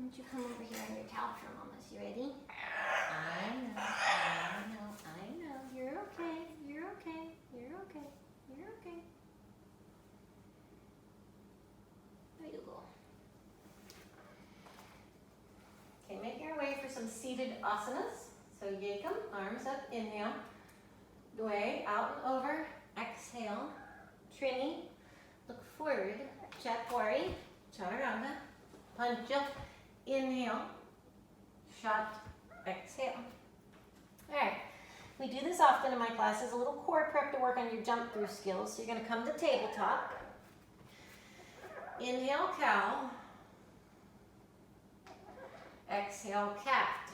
don't you come over here on your towel for mamas? You ready? I know. You're okay. You're okay. You're okay. You're okay. There you go. Okay, make your way for some seated asanas. So yekam, arms up, inhale. Dway, out and over, exhale. Trini, look forward. Chatwari, chaturanga. Pancha, inhale. Shot, exhale. All right, we do this often in my classes, a little core prep to work on your jump through skills. So you're gonna come to tabletop. Inhale, cow. Exhale, cat.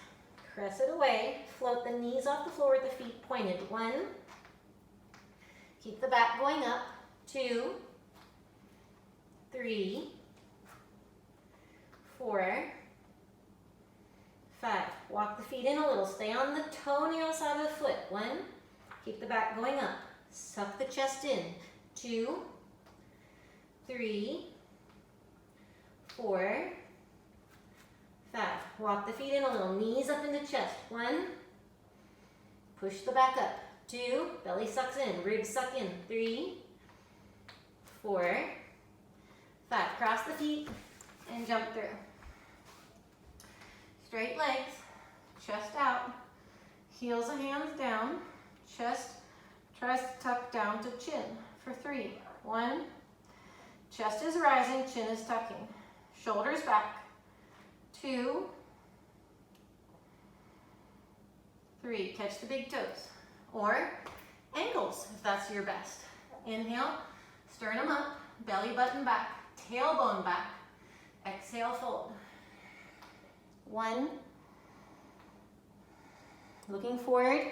Press it away. Float the knees off the floor with the feet pointed. 1. Keep the back going up. 2, 3, 4, 5. Walk the feet in a little. Stay on the toenail side of the foot. 1. Keep the back going up. Suck the chest in. 2, 3, 4, 5. Walk the feet in a little. Knees up into chest. 1. Push the back up. 2. Belly sucks in. Ribs suck in. 3, 4, 5. Cross the feet and jump through. Straight legs. Chest out. Heels and hands down. Chest tries to tuck down to chin for 3. 1. Chest is rising. Chin is tucking. Shoulders back. 2, 3, catch the big toes, or ankles if that's your best. Inhale, sternum up, belly button back, tailbone back. Exhale, fold. 1, looking forward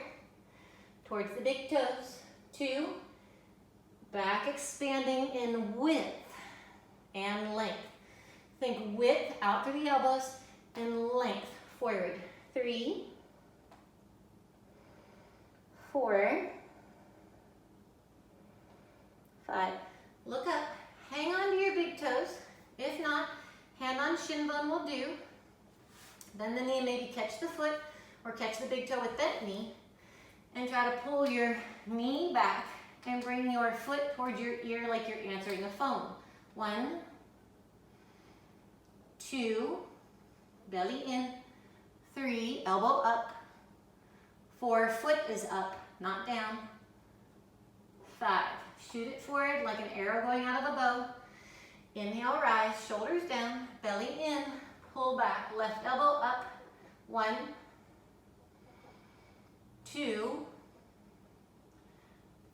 towards the big toes. 2, back expanding in width and length. Think width out through the elbows and length forward. 3, 4, 5. Look up. Hang on to your big toes. If not, hand on shin bone will do. Bend the knee and maybe catch the foot or catch the big toe with that knee. And try to pull your knee back and bring your foot towards your ear like you're answering a phone. 1, 2, belly in. 3, elbow up. 4, foot is up, not down. 5, shoot it forward like an arrow going out of a bow. Inhale, rise, shoulders down, belly in, pull back, left elbow up. 1, 2,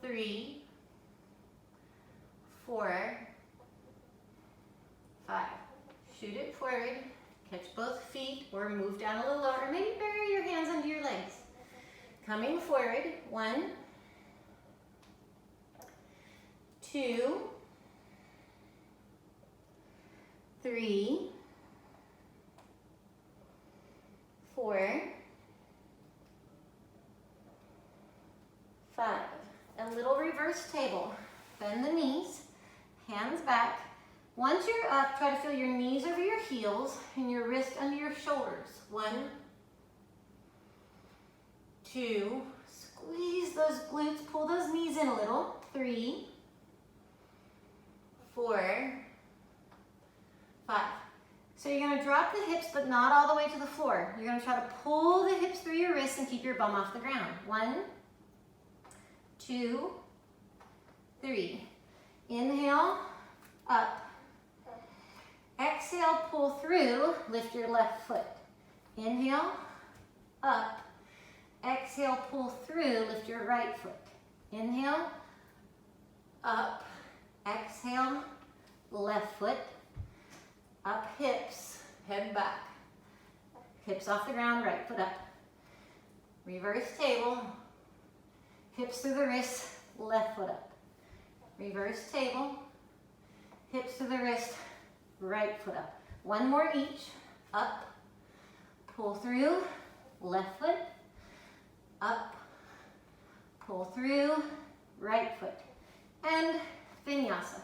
3, 4, 5. Shoot it forward, catch both feet or move down a little lower. Maybe bury your hands under your legs. Coming forward, 1, 2, 3, 4, 5. A little reverse table. Bend the knees, hands back. Once you're up, try to feel your knees over your heels and your wrist under your shoulders. 1, 2, squeeze those glutes, pull those knees in a little. 3, 4, 5. So you're going to drop the hips, but not all the way to the floor. You're going to try to pull the hips through your wrists and keep your bum off the ground. 1, 2, 3. Inhale, up. Exhale, pull through, lift your left foot. Inhale, up. Exhale, pull through, lift your right foot. Inhale, up. Exhale, left foot. Up hips, head back. Hips off the ground, right foot up. Reverse table. Hips through the wrist, left foot up. Reverse table. Hips through the wrist, right foot up. 1 more each. Up, pull through, left foot. Up, pull through, right foot. And vinyasa.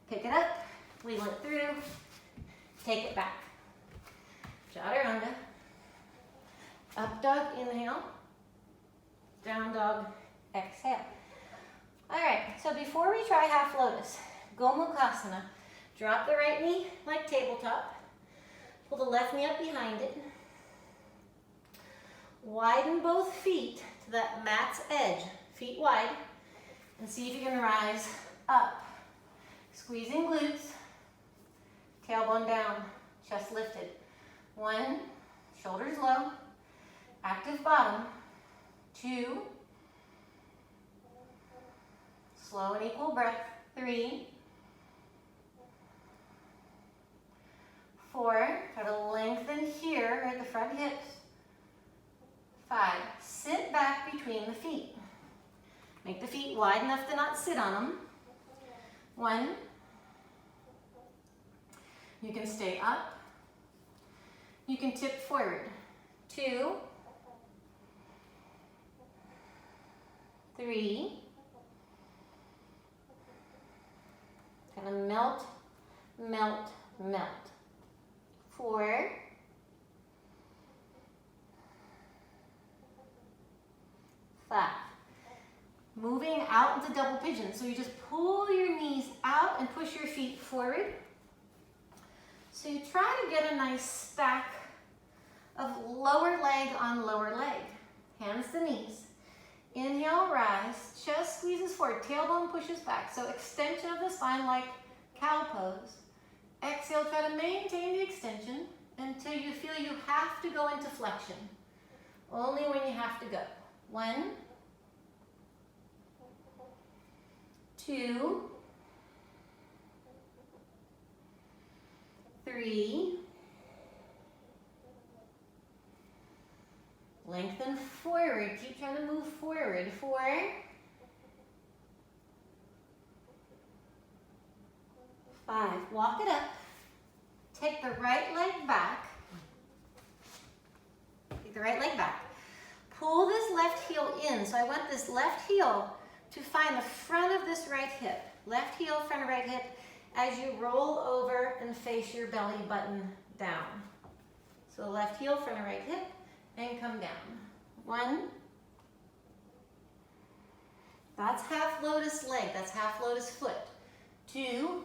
Pick it up, we went through, take it back. chaturanga. Up dog, inhale. Down dog, exhale. All right, so before we try half lotus, gomukasana. Drop the right knee like tabletop. Pull the left knee up behind it. Widen both feet to that mat's edge, feet wide, and see if you can rise up. Squeezing glutes, tailbone down, chest lifted. 1, shoulders low, active bottom. 2, slow and equal breath. 3, 4, try to lengthen here at the front hips. 5, sit back between the feet. Make the feet wide enough to not sit on them. 1, you can stay up. You can tip forward. 2, 3, kind of melt, melt, melt. 4, 5. Moving out into double pigeon. So you just pull your knees out and push your feet forward. So you try to get a nice stack of lower leg on lower leg. Hands to knees. Inhale, rise. Chest squeezes forward. Tailbone pushes back. So extension of the spine like cow pose. Exhale, try to maintain the extension until you feel you have to go into flexion. Only when you have to go. 1, 2, 3, lengthen forward, keep trying to move forward. 4, 5, walk it up, take the right leg back, pull this left heel in. So I want this left heel to find the front of this right hip. Left heel, front of right hip, as you roll over and face your belly button down. So left heel, front of right hip, and come down. 1. That's half lotus leg, that's half lotus foot. 2,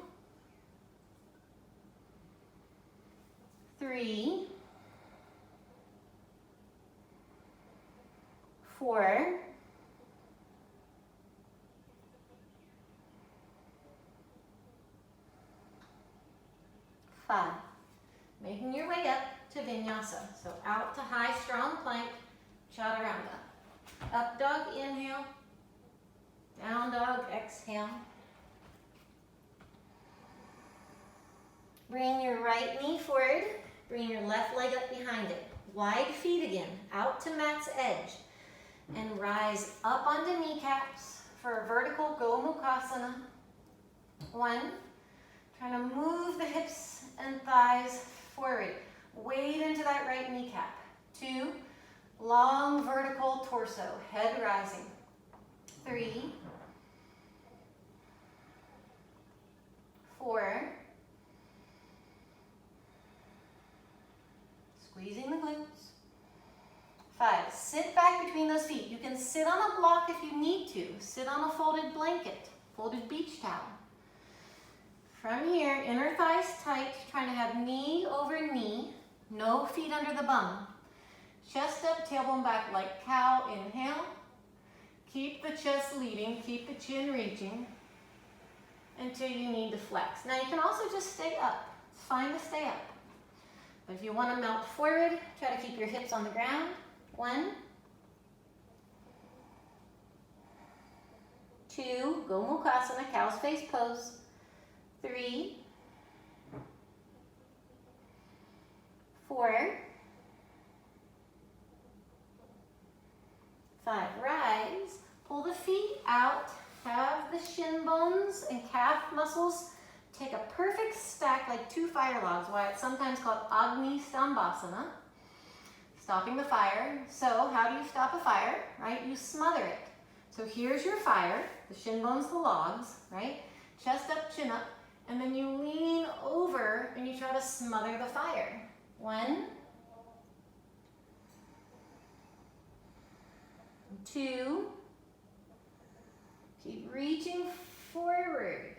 3, 4, 5. Making your way up to vinyasa. So out to high, strong plank, chaturanga. Up dog, inhale. Down dog, exhale. Bring your right knee forward. Bring your left leg up behind it. Wide feet again, out to mat's edge. And rise up onto kneecaps for a vertical gomukasana. 1, trying to move the hips and thighs forward. Wade into that right kneecap. 2, long vertical torso, head rising. 3, 4, squeezing the glutes. 5, sit back between those feet. You can sit on a block if you need to. Sit on a folded blanket, folded beach towel. From here, inner thighs tight, trying to have knee over knee, no feet under the bum. Chest up, tailbone back like cow, inhale. Keep the chest leading, keep the chin reaching until you need to flex. Now you can also just stay up. It's fine to stay up. But if you want to melt forward, try to keep your hips on the ground. 1, 2, gomukasana, cow's face pose. 3, 4, 5, rise. Pull the feet out. Have the shin bones and calf muscles take a perfect stack like 2 fire logs, why it's sometimes called Agni Stambhasana, stopping the fire. So how do you stop a fire, right? You smother it. So here's your fire, the shin bones, the logs, right? Chest up, chin up, and then you lean over and you try to smother the fire. 1, 2. Keep reaching forward.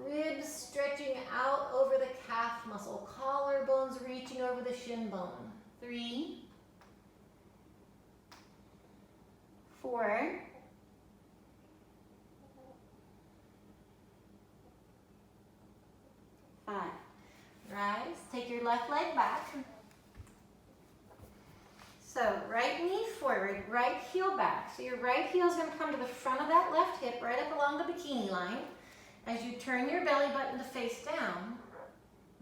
Ribs stretching out over the calf muscle. Collarbones reaching over the shin bone. 3, 4, 5. Rise, take your left leg back. So right knee forward, right heel back. So your right heel is going to come to the front of that left hip, right up along the bikini line. As you turn your belly button to face down,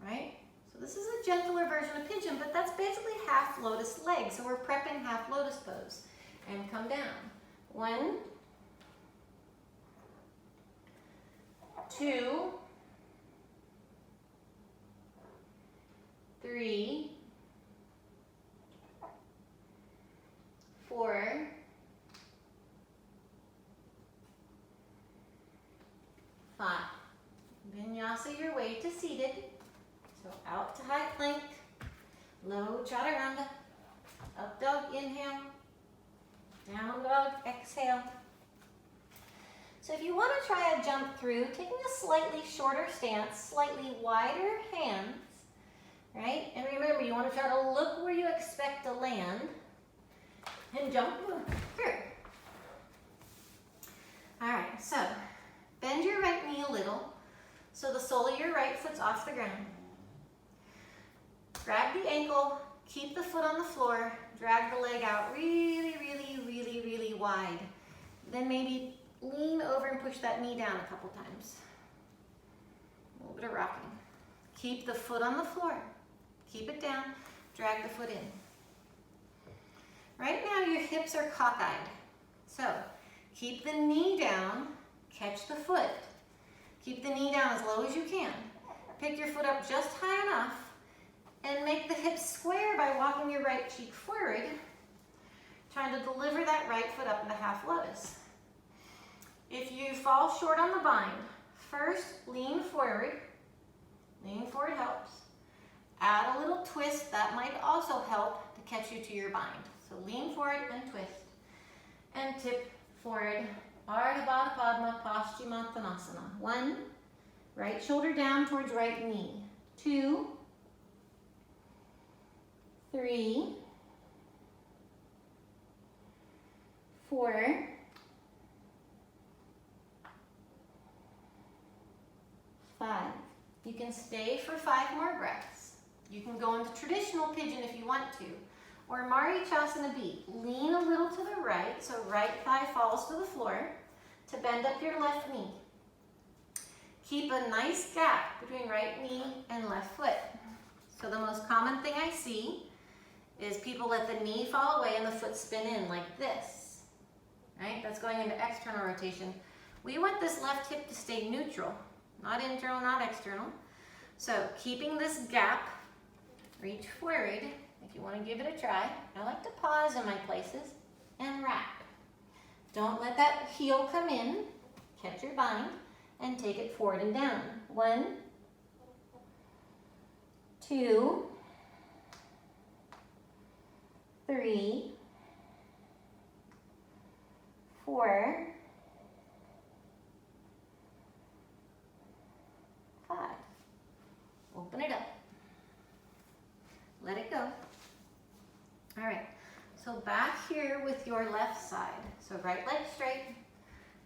right? So this is a gentler version of pigeon, but that's basically half lotus leg. So we're prepping half lotus pose. And come down. 1, 2, 3, 4, 5. Vinyasa your way to seated. So out to high plank, low chaturanga, up dog, inhale, down dog, exhale. So if you want to try a jump through, taking a slightly shorter stance, slightly wider hands, right? And remember, you want to try to look where you expect to land and jump through. All right, so bend your right knee a little so the sole of your right foot's off the ground. Grab the ankle, keep the foot on the floor, drag the leg out really, really, really, really wide. Then maybe lean over and push that knee down a couple times. A little bit of rocking. Keep the foot on the floor. Keep it down, drag the foot in. Right now your hips are cockeyed. So keep the knee down, catch the foot. Keep the knee down as low as you can. Pick your foot up just high enough and make the hips square by walking your right cheek forward, trying to deliver that right foot up into half lotus. If you fall short on the bind, first lean forward. Leaning forward helps. Add a little twist, that might also help to catch you to your bind. So lean forward and twist. And tip forward. Ardha Baddha Padma Paschimottanasana. 1, right shoulder down towards right knee. 2, 3, 4, 5. You can stay for 5 more breaths. You can go into traditional pigeon if you want to, or Marichasana B. Lean a little to the right, so right thigh falls to the floor to bend up your left knee. Keep a nice gap between right knee and left foot. So the most common thing I see is people let the knee fall away and the foot spin in like this, right? That's going into external rotation. We want this left hip to stay neutral, not internal, not external. So keeping this gap, reach forward. If you want to give it a try, I like to pause in my places and wrap. Don't let that heel come in, catch your bind, and take it forward and down. 1, 2, 3, 4, 5. Open it up. Let it go. All right, so back here with your left side. So right leg straight,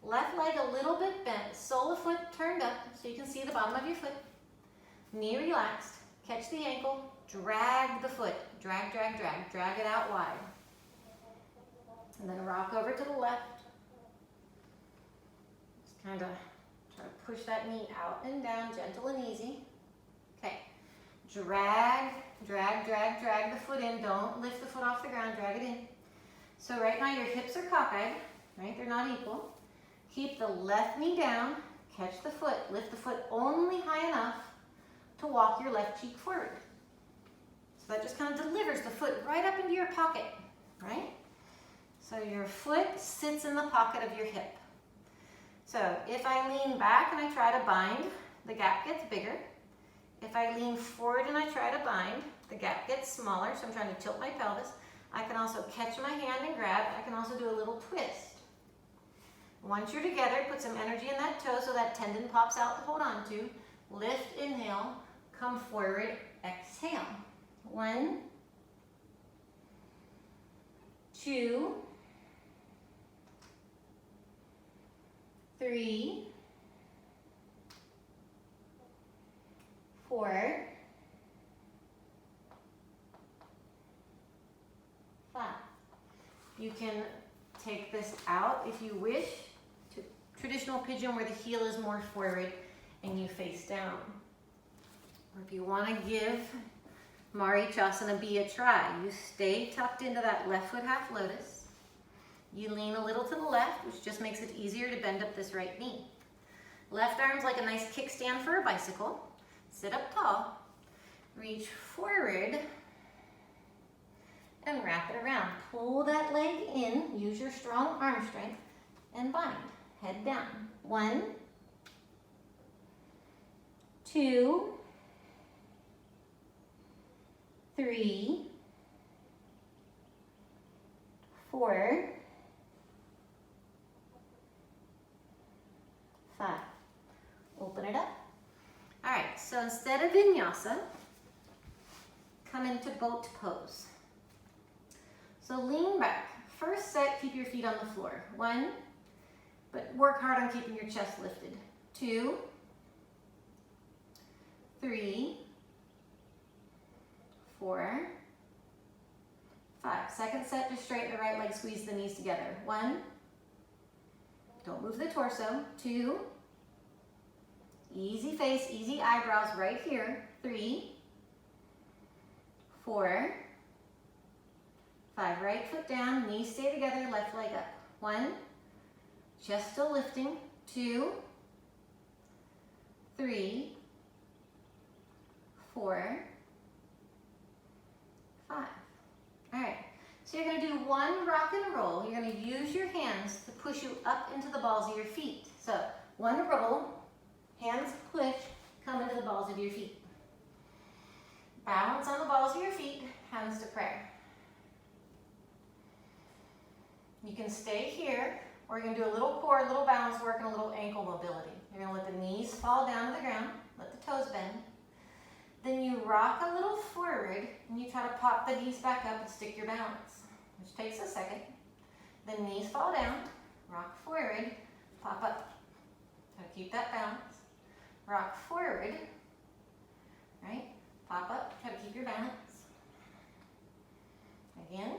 left leg a little bit bent, sole of foot turned up so you can see the bottom of your foot. Knee relaxed, catch the ankle, drag the foot, drag, drag, drag, drag it out wide. And then rock over to the left. Just kind of try to push that knee out and down, gentle and easy. Okay, drag, drag, drag, drag the foot in. Don't lift the foot off the ground, drag it in. So right now your hips are cockeyed, right? They're not equal. Keep the left knee down, catch the foot, lift the foot only high enough to walk your left cheek forward. So that just kind of delivers the foot right up into your pocket, right? So your foot sits in the pocket of your hip. So if I lean back and I try to bind, the gap gets bigger. If I lean forward and I try to bind, the gap gets smaller, so I'm trying to tilt my pelvis. I can also catch my hand and grab. I can also do a little twist. Once you're together, put some energy in that toe so that tendon pops out to hold on to. Lift, inhale, come forward, exhale. 1, 2, 3, 4, 5. You can take this out if you wish to traditional pigeon where the heel is more forward and you face down. Or if you want to give Marichyasana B a try, you stay tucked into that left foot half lotus. You lean a little to the left, which just makes it easier to bend up this right knee. Left arm's like a nice kickstand for a bicycle. Sit up tall, reach forward, and wrap it around. Pull that leg in, use your strong arm strength, and bind. Head down. 1, 2, 3, 4, 5. Open it up. All right, so instead of vinyasa, come into boat pose. So lean back. First set, keep your feet on the floor. 1, but work hard on keeping your chest lifted. 2, 3, 4, 5. Second set, just straighten the right leg, squeeze the knees together. 1, don't move the torso. 2, easy face, easy eyebrows right here. 3, 4, 5. Right foot down, knees stay together, left leg up. 1, chest still lifting. 2, 3, 4, 5. All right, so you're going to do 1 rock and roll. You're going to use your hands to push you up into the balls of your feet. So 1 roll, hands push, come into the balls of your feet. Balance on the balls of your feet, hands to prayer. You can stay here, or you can do a little core, a little balance work, and a little ankle mobility. You're going to let the knees fall down to the ground, let the toes bend. Then you rock a little forward, and you try to pop the knees back up and stick your balance, which takes a second. Then knees fall down, rock forward, pop up. Try to keep that balance. Rock forward, right? Pop up, try to keep your balance. Again.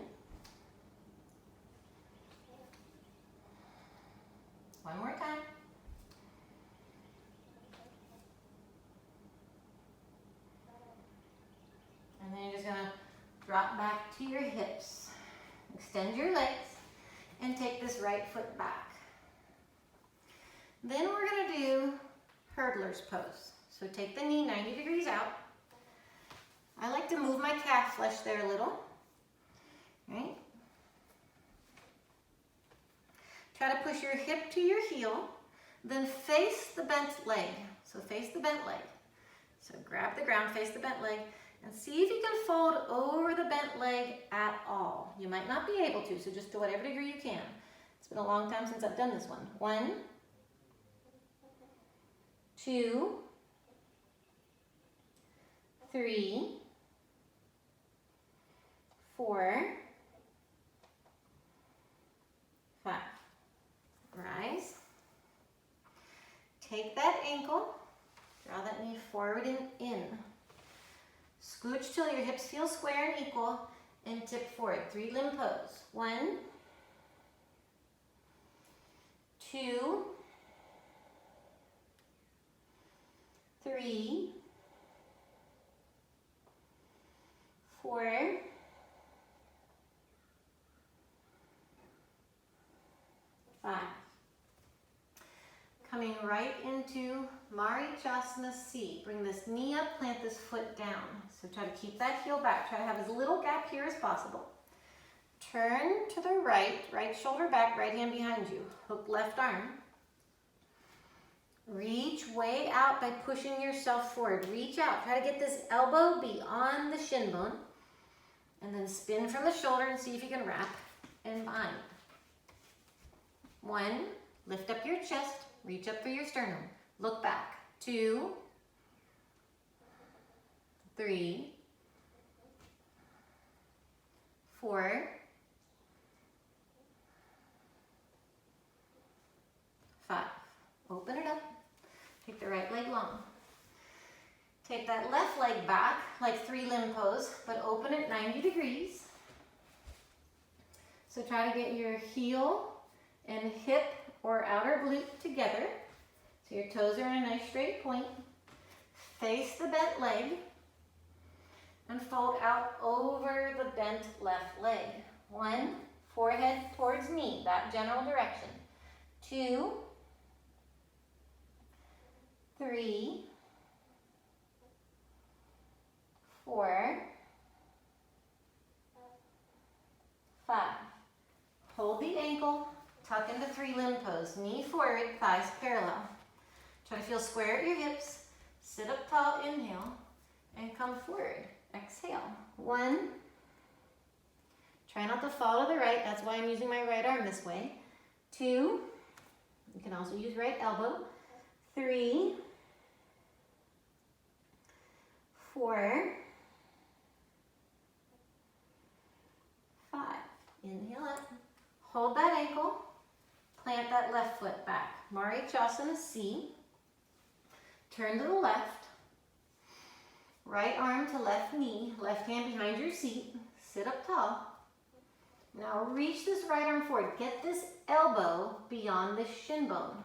1 more time. And then you're just going to drop back to your hips. Extend your legs and take this right foot back. Then we're going to do hurdler's pose. So take the knee 90 degrees out. I like to move my calf flesh there a little. Right? Try to push your hip to your heel, then face the bent leg. So face the bent leg. So grab the ground, face the bent leg, and see if you can fold over the bent leg at all. You might not be able to, so just to whatever degree you can. It's been a long time since I've done this one. 1, 2, 3, 4, 5. Rise. Take that ankle, draw that knee forward and in. Scooch till your hips feel square and equal and tip forward. 3-limb pose. 1, 2, 3, 4, 5. Coming right into Marichyasana C. Bring this knee up, plant this foot down. So try to keep that heel back. Try to have as little gap here as possible. Turn to the right, right shoulder back, right hand behind you. Hook left arm. Reach way out by pushing yourself forward. Reach out. Try to get this elbow beyond the shin bone. And then spin from the shoulder and see if you can wrap and bind. 1, lift up your chest, reach up for your sternum. Look back. 2, 3, 4, 5. Open it up. Take the right leg long. Take that left leg back like 3-limb pose, but open it 90 degrees. So try to get your heel and hip or outer glute together. So your toes are in a nice straight point. Face the bent leg and fold out over the bent left leg. 1, forehead towards knee, that general direction. 2, 3, 4, 5. Hold the ankle, tuck into 3-limb pose. Knee forward, thighs parallel. Try to feel square at your hips. Sit up tall, inhale, and come forward. Exhale. 1. Try not to fall to the right. That's why I'm using my right arm this way. 2. You can also use right elbow. 3, 4, 5. Inhale up. Hold that ankle. Plant that left foot back. Marichyasana C. Turn to the left. Right arm to left knee. Left hand behind your seat. Sit up tall. Now reach this right arm forward. Get this elbow beyond the shin bone.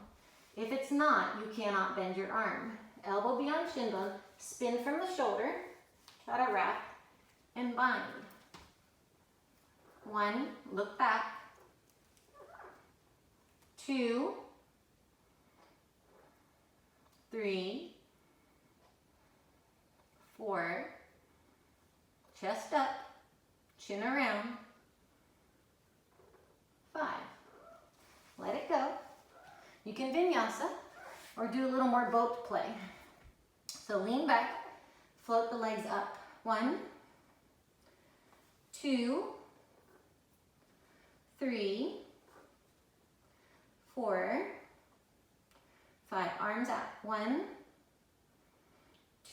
If it's not, you cannot bend your arm. Elbow beyond shin bone. Spin from the shoulder. Try to wrap and bind. 1, look back. 2, 3, 4, chest up, chin around. 5. Let it go. You can vinyasa or do a little more boat play. So lean back, float the legs up. 1, 2, 3, 4, 5. Arms out. 1,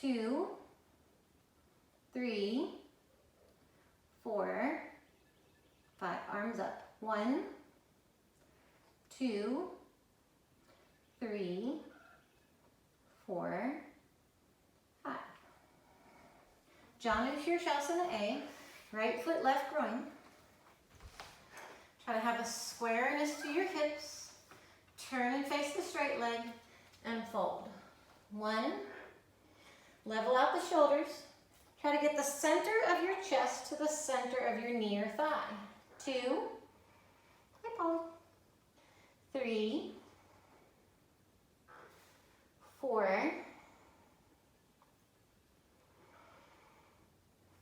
2, 3, 4, 5. Arms up. 1, 2, 3, 4, 5. Janushirshasana A. Right foot, left groin. Try to have a squareness to your hips. Turn and face the straight leg and fold. 1, level out the shoulders. Try to get the center of your chest to the center of your knee or thigh. 2, hi Paul. 3, 4,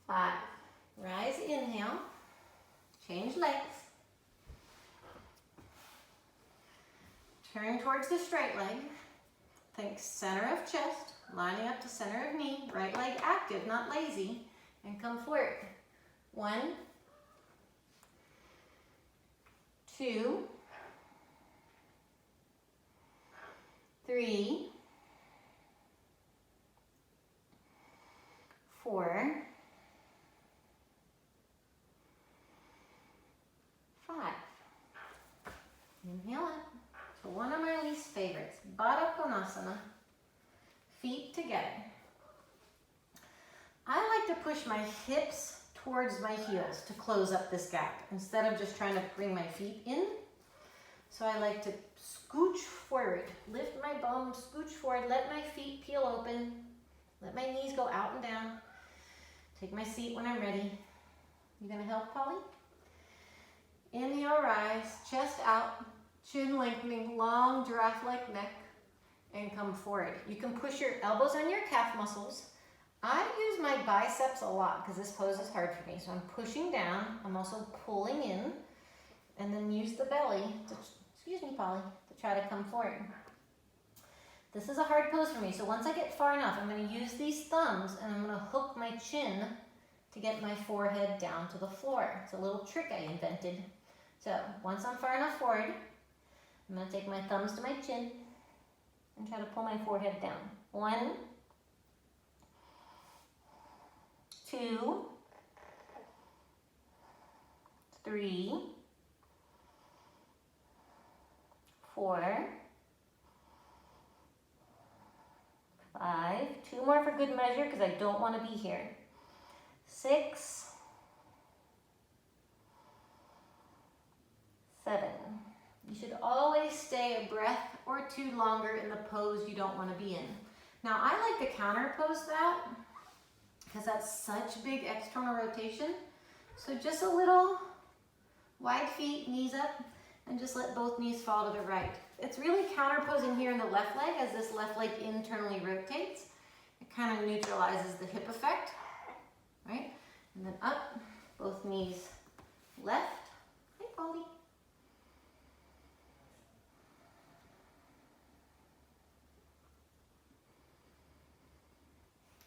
5. Rise, inhale. Change legs. Turn towards the straight leg. Think center of chest, lining up to center of knee. Right leg active, not lazy. And come forward. 1, 2, 3, 4, 5. Inhale up. So one of my least favorites, Baddha Konasana, feet together. I like to push my hips towards my heels to close up this gap instead of just trying to bring my feet in. So I like to scooch forward, lift my bum, scooch forward, let my feet peel open, let my knees go out and down. Take my seat when I'm ready. You gonna help, Polly? Inhale, rise, chest out, chin lengthening, long giraffe-like neck, and come forward. You can push your elbows on your calf muscles. I use my biceps a lot because this pose is hard for me. So I'm pushing down, I'm also pulling in, and then use the belly to, excuse me, Polly, to try to come forward. This is a hard pose for me, so once I get far enough, I'm going to use these thumbs and I'm going to hook my chin to get my forehead down to the floor. It's a little trick I invented. So once I'm far enough forward, I'm going to take my thumbs to my chin and try to pull my forehead down. 1, 2, 3, 4, 5. 2 more for good measure because I don't want to be here. 6, 7. You should always stay a breath or 2 longer in the pose you don't want to be in. Now I like to counter pose that because that's such big external rotation. So just a little wide feet, knees up, and just let both knees fall to the right. It's really counterposing here in the left leg as this left leg internally rotates. It kind of neutralizes the hip effect, right? And then up, both knees left. Hi, Polly.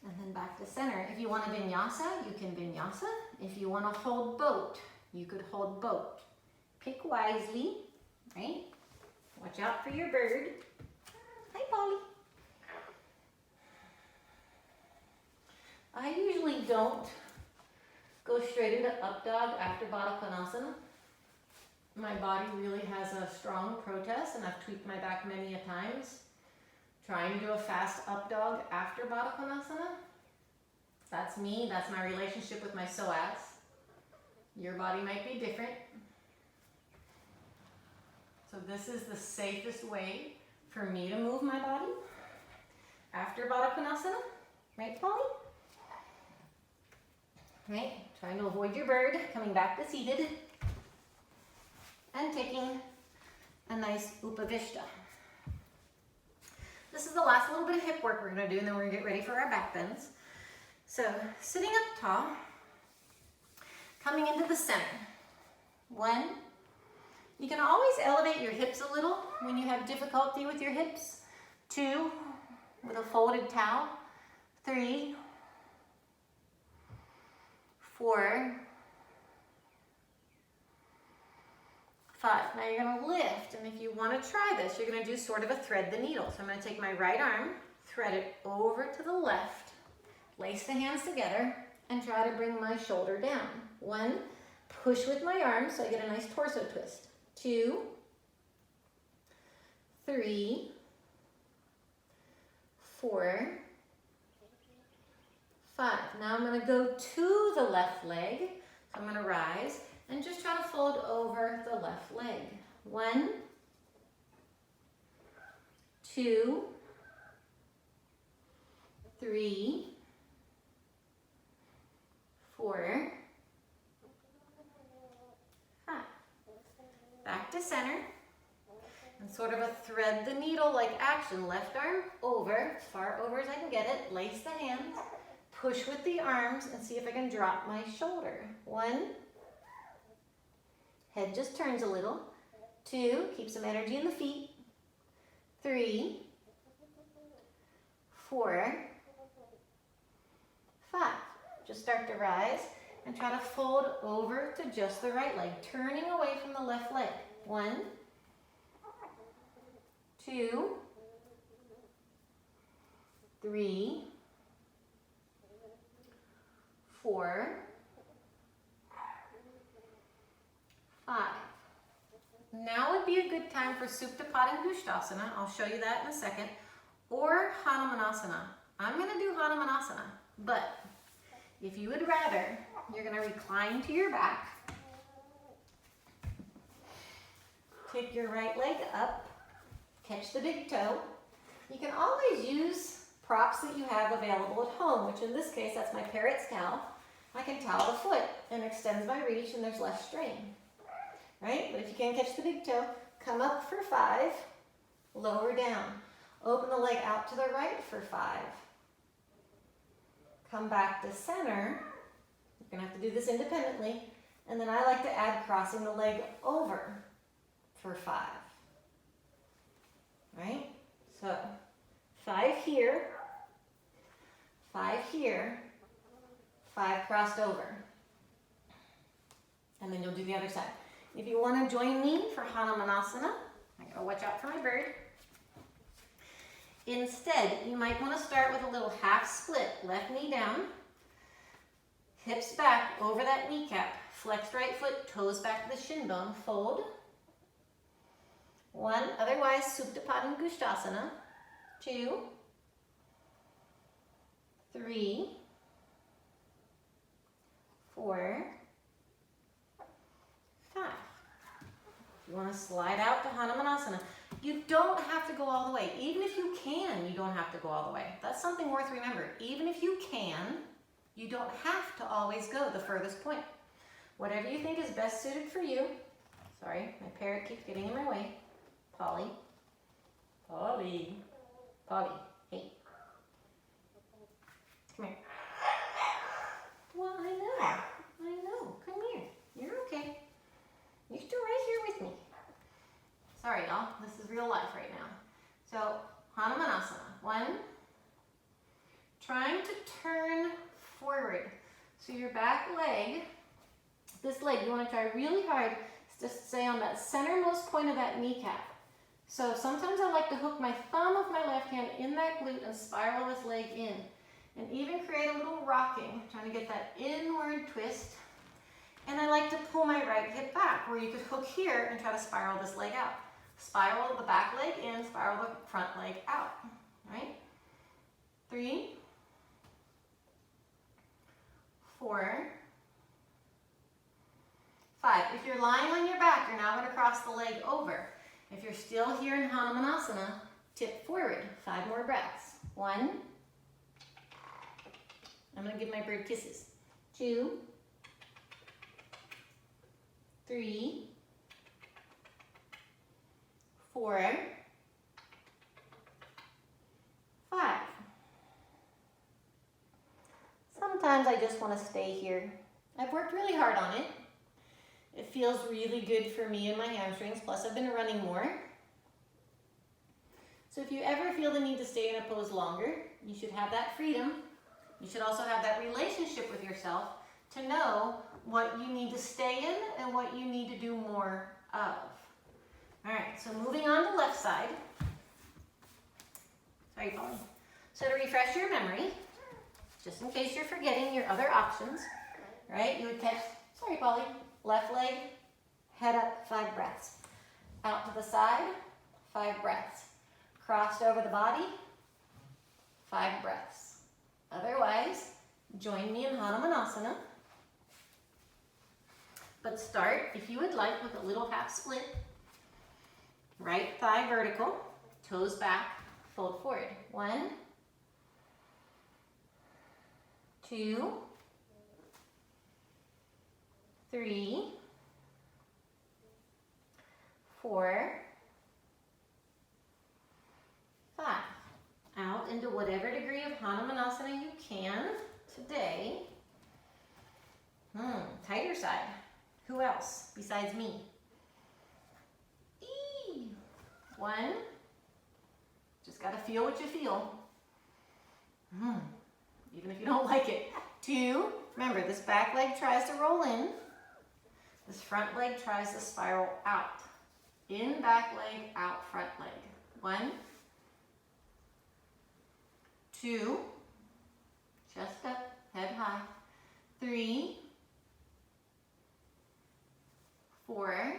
And then back to center. If you want to vinyasa, you can vinyasa. If you want to hold boat, you could hold boat. Pick wisely, right? Watch out for your bird. Hi, Polly. I usually don't go straight into up dog after Baddha Konasana. My body really has a strong protest and I've tweaked my back many a times. Trying to do a fast up dog after Baddha Konasana. That's me, that's my relationship with my psoas. Your body might be different. So this is the safest way for me to move my body after Baddha Konasana. Right, Polly? Right, trying to avoid your bird, coming back to seated, and taking a nice Upavishta. This is the last little bit of hip work we're going to do, and then we're going to get ready for our back bends. So, sitting up tall, coming into the center. 1, you can always elevate your hips a little when you have difficulty with your hips. 2, with a folded towel. 3, 4, 5. Now you're going to lift, and if you want to try this, you're going to do sort of a thread the needle. So I'm going to take my right arm, thread it over to the left, lace the hands together, and try to bring my shoulder down. 1, push with my arm so I get a nice torso twist. 2, 3, 4, 5. Now I'm going to go to the left leg. So I'm going to rise and just try to fold over the left leg. 1, 2, 3, 4, 5. Back to center. And sort of a thread the needle like action. Left arm over, as far over as I can get it. Lace the hands. Push with the arms and see if I can drop my shoulder. 1, head just turns a little. 2, keep some energy in the feet. 3, 4, 5. Just start to rise and try to fold over to just the right leg, turning away from the left leg. 1, 2, 3, 4, 5. Now would be a good time for Supta Padangusthasana. I'll show you that in a second. Or Hanumanasana. I'm going to do Hanumanasana, but if you would rather, you're going to recline to your back. Take your right leg up. Catch the big toe. You can always use props that you have available at home, which in this case, that's my parrot's towel. I can towel the foot and extends my reach and there's less strain, right? But if you can't catch the big toe, come up for 5, lower down. Open the leg out to the right for 5. Come back to center. You're gonna have to do this independently. And then I like to add crossing the leg over for 5, right? So 5 here, 5 here, 5 crossed over. And then you'll do the other side. If you want to join me for Hanumanasana, I gotta watch out for my bird. Instead, you might want to start with a little half split. Left knee down, hips back over that kneecap. Flexed right foot, toes back to the shin bone. Fold. 1, otherwise Supta Padangusthasana. 2, 3, 4, 5. You want to slide out to Hanumanasana. You don't have to go all the way. Even if you can, you don't have to go all the way. That's something worth remembering. Even if you can, you don't have to always go the furthest point. Whatever you think is best suited for you. Sorry, my parrot keeps getting in my way. Polly. Polly. Polly. Hey. Come here. Well, I know. Come here. You're okay. You're still right here with me. Sorry, y'all. This is real life right now. So, Hanumanasana. 1. Trying to turn forward. So your back leg, this leg, you want to try really hard to stay on that centermost point of that kneecap. So sometimes I like to hook my thumb of my left hand in that glute and spiral this leg in. And even create a little rocking, trying to get that inward twist. And I like to pull my right hip back, where you could hook here and try to spiral this leg out. Spiral the back leg in, spiral the front leg out, right? 3, 4, 5. If you're lying on your back, you're now going to cross the leg over. If you're still here in Hanumanasana, tip forward. 5 more breaths. 1. I'm going to give my bird kisses. 2, 3, 4, 5. Sometimes I just want to stay here. I've worked really hard on it. It feels really good for me and my hamstrings, plus I've been running more. So if you ever feel the need to stay in a pose longer, you should have that freedom. You should also have that relationship with yourself to know what you need to stay in and what you need to do more of. All right, so moving on to left side. Sorry, Polly. So to refresh your memory, just in case you're forgetting your other options, right? You would catch, sorry, Polly, left leg, head up, 5 breaths. Out to the side, 5 breaths. Crossed over the body, 5 breaths. Otherwise, join me in Hanumanasana. But start, if you would like, with a little half split. Right thigh vertical, toes back, fold forward. 1, 2, 3, 4, 5. Out into whatever degree of Hanumanasana you can today. Tighter side. Who else besides me? 1. Just got to feel what you feel. Even if you don't like it. 2. Remember, this back leg tries to roll in. This front leg tries to spiral out. In back leg, out front leg. 1, 2. Chest up, head high. 3, 4,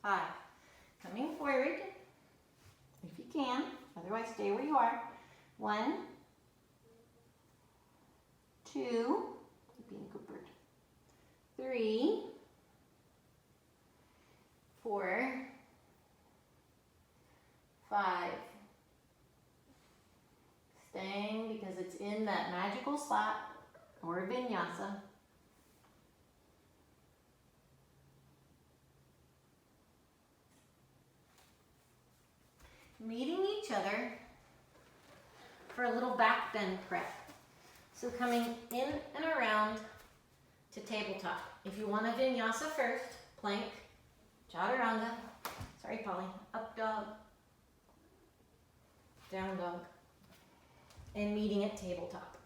5. Coming forward, if you can. Otherwise, stay where you are. 1, 2, being a good bird. 3, 4, 5. Staying because it's in that magical spot or vinyasa. Meeting each other for a little back bend prep. So coming in and around to tabletop. If you want a vinyasa first, plank, chaturanga, sorry Polly, up dog, down dog. and meeting at tabletop.